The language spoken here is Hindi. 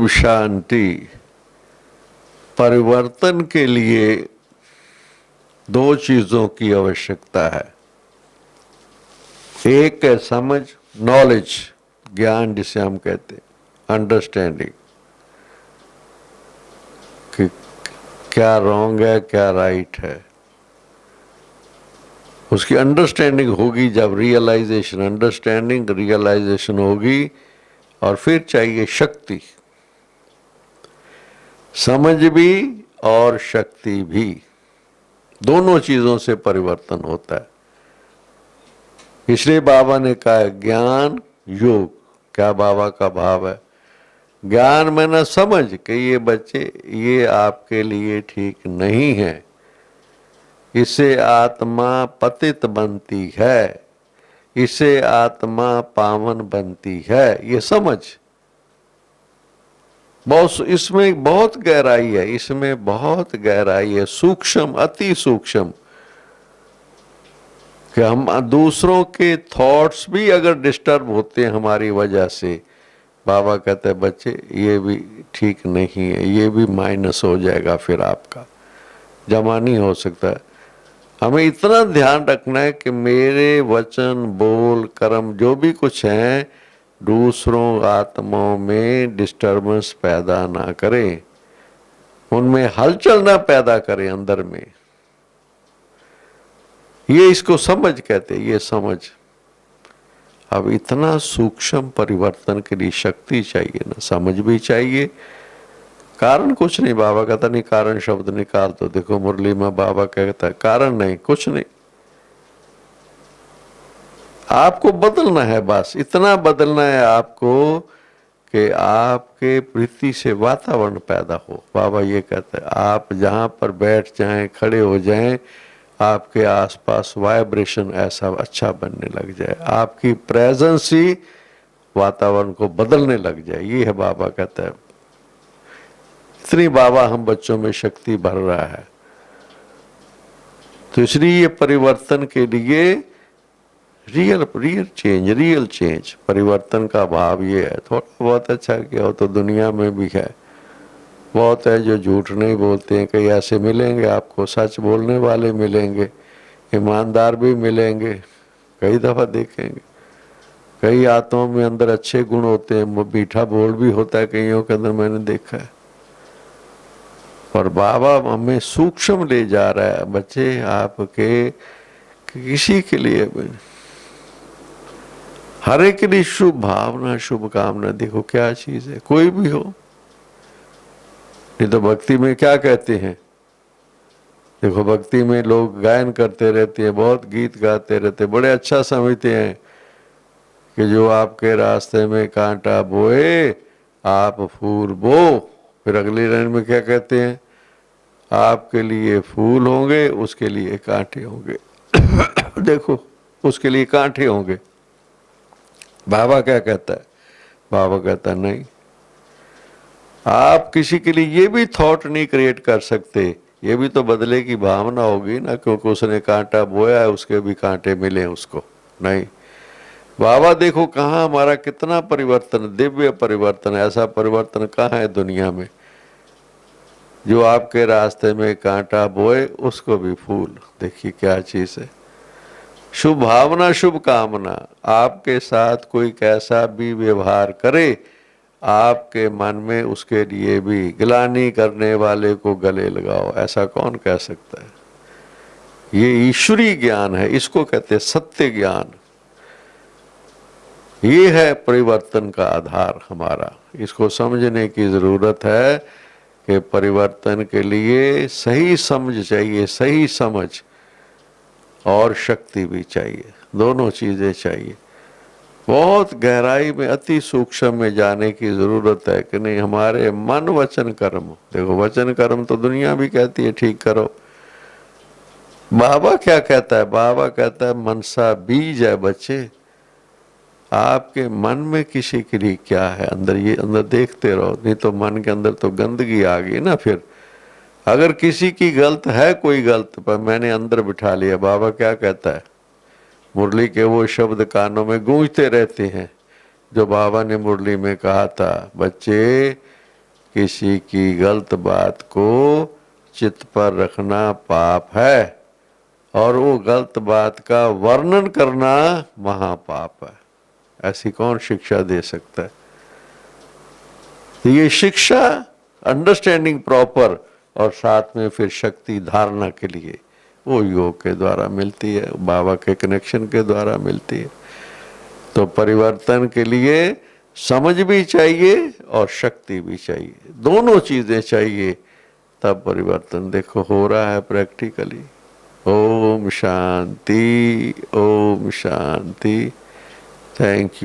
ओम शांति। परिवर्तन के लिए दो चीजों की आवश्यकता है। एक है समझ, नॉलेज, ज्ञान जिसे हम कहते हैं, अंडरस्टैंडिंग कि क्या रॉन्ग है क्या राइट है। उसकी अंडरस्टैंडिंग होगी जब रियलाइजेशन, अंडरस्टैंडिंग रियलाइजेशन होगी। और फिर चाहिए शक्ति, समझ भी और शक्ति भी। दोनों चीजों से परिवर्तन होता है। इसलिए बाबा ने कहा ज्ञान योग। क्या बाबा का भाव है? ज्ञान में न समझ कि ये बच्चे ये आपके लिए ठीक नहीं है, इससे आत्मा पतित बनती है, इससे आत्मा पावन बनती है। ये समझ बहुत, इसमें बहुत गहराई है, इसमें बहुत गहराई है, सूक्ष्म, अति सूक्ष्म। कि हम दूसरों के थॉट्स भी अगर डिस्टर्ब होते हैं हमारी वजह से, बाबा कहते हैं बच्चे ये भी ठीक नहीं है, ये भी माइनस हो जाएगा, फिर आपका जमा नहीं हो सकता है। हमें इतना ध्यान रखना है कि मेरे वचन, बोल, कर्म जो भी कुछ हैं दूसरों आत्माओं में डिस्टर्बेंस पैदा ना करें, उनमें हलचल ना पैदा करें अंदर में। ये इसको समझ कहते हैं, ये समझ। अब इतना सूक्ष्म परिवर्तन के लिए शक्ति चाहिए ना, समझ भी चाहिए। कारण कुछ नहीं, बाबा कहता नहीं कारण शब्द निकाल तो देखो मुरली में बाबा कहता है कारण नहीं, कुछ नहीं। आपको बदलना है, बस इतना बदलना है आपको कि आपके प्रीति से वातावरण पैदा हो। बाबा ये कहते हैं आप जहां पर बैठ जाएं, खड़े हो जाएं, आपके आसपास वाइब्रेशन ऐसा अच्छा बनने लग जाए, आपकी प्रेजेंस ही वातावरण को बदलने लग जाए। ये है बाबा कहता है। इतनी बाबा हम बच्चों में शक्ति भर रहा है। तो इसलिए ये परिवर्तन के लिए रियल चेंज परिवर्तन का भाव ये है। थोड़ा बहुत अच्छा किया हो तो दुनिया में भी है, बहुत है जो झूठ नहीं बोलते हैं। कई ऐसे मिलेंगे आपको, सच बोलने वाले मिलेंगे, ईमानदार भी मिलेंगे, कई दफा देखेंगे। कई आत्माओं में अंदर अच्छे गुण होते हैं, मीठा बोल भी होता है कईयों के अंदर, मैंने देखा है। और बाबा हमें सूक्ष्म ले जा रहा है। बच्चे आपके किसी के लिए हर एक के लिए शुभ भावना, शुभ कामना। देखो क्या चीज है, कोई भी हो। नहीं तो भक्ति में क्या कहते हैं, देखो भक्ति में लोग गायन करते रहते हैं, बहुत गीत गाते रहते हैं, बड़े अच्छा समझते हैं कि जो आपके रास्ते में कांटा बोए आप फूल बो। फिर अगली लाइन में क्या कहते हैं, आपके लिए फूल होंगे उसके लिए कांटे होंगे। देखो उसके लिए कांटे होंगे। बाबा क्या कहता है? बाबा कहता नहीं, आप किसी के लिए ये भी थॉट नहीं क्रिएट कर सकते, ये भी तो बदले की भावना होगी ना, क्योंकि उसने कांटा बोया है उसके भी कांटे मिले उसको। नहीं, बाबा देखो कहाँ हमारा कितना परिवर्तन, दिव्य परिवर्तन। ऐसा परिवर्तन कहाँ है दुनिया में? जो आपके रास्ते में कांटा बोए उसको भी फूल। देखिए क्या चीज है। शुभ भावना, शुभ कामना। आपके साथ कोई कैसा भी व्यवहार करे, आपके मन में उसके लिए भी गिलानी करने वाले को गले लगाओ। ऐसा कौन कह सकता है? ये ईश्वरी ज्ञान है, इसको कहते हैं सत्य ज्ञान। ये है परिवर्तन का आधार हमारा। इसको समझने की जरूरत है कि परिवर्तन के लिए सही समझ चाहिए, सही समझ और शक्ति भी चाहिए, दोनों चीजें चाहिए। बहुत गहराई में, अति सूक्ष्म में जाने की जरूरत है कि नहीं। हमारे मन वचन कर्म, देखो वचन कर्म तो दुनिया भी कहती है ठीक करो। बाबा क्या कहता है? बाबा कहता है मनसा बीज है बच्चे। आपके मन में किसी के लिए क्या है अंदर, ये अंदर देखते रहो, नहीं तो मन के अंदर तो गंदगी आ गई ना। फिर अगर किसी की गलत है, कोई गलत, पर मैंने अंदर बिठा लिया। बाबा क्या कहता है? मुरली के वो शब्द कानों में गूंजते रहते हैं जो बाबा ने मुरली में कहा था, बच्चे किसी की गलत बात को चित्त पर रखना पाप है और वो गलत बात का वर्णन करना महापाप है। ऐसी कौन शिक्षा दे सकता है? तो ये शिक्षा अंडरस्टैंडिंग प्रॉपर और साथ में फिर शक्ति धारणा के लिए वो योग के द्वारा मिलती है, बाबा के कनेक्शन के द्वारा मिलती है। तो परिवर्तन के लिए समझ भी चाहिए और शक्ति भी चाहिए, दोनों चीजें चाहिए, तब परिवर्तन देखो हो रहा है प्रैक्टिकली। ओम शांति, ओम शांति। Thank you.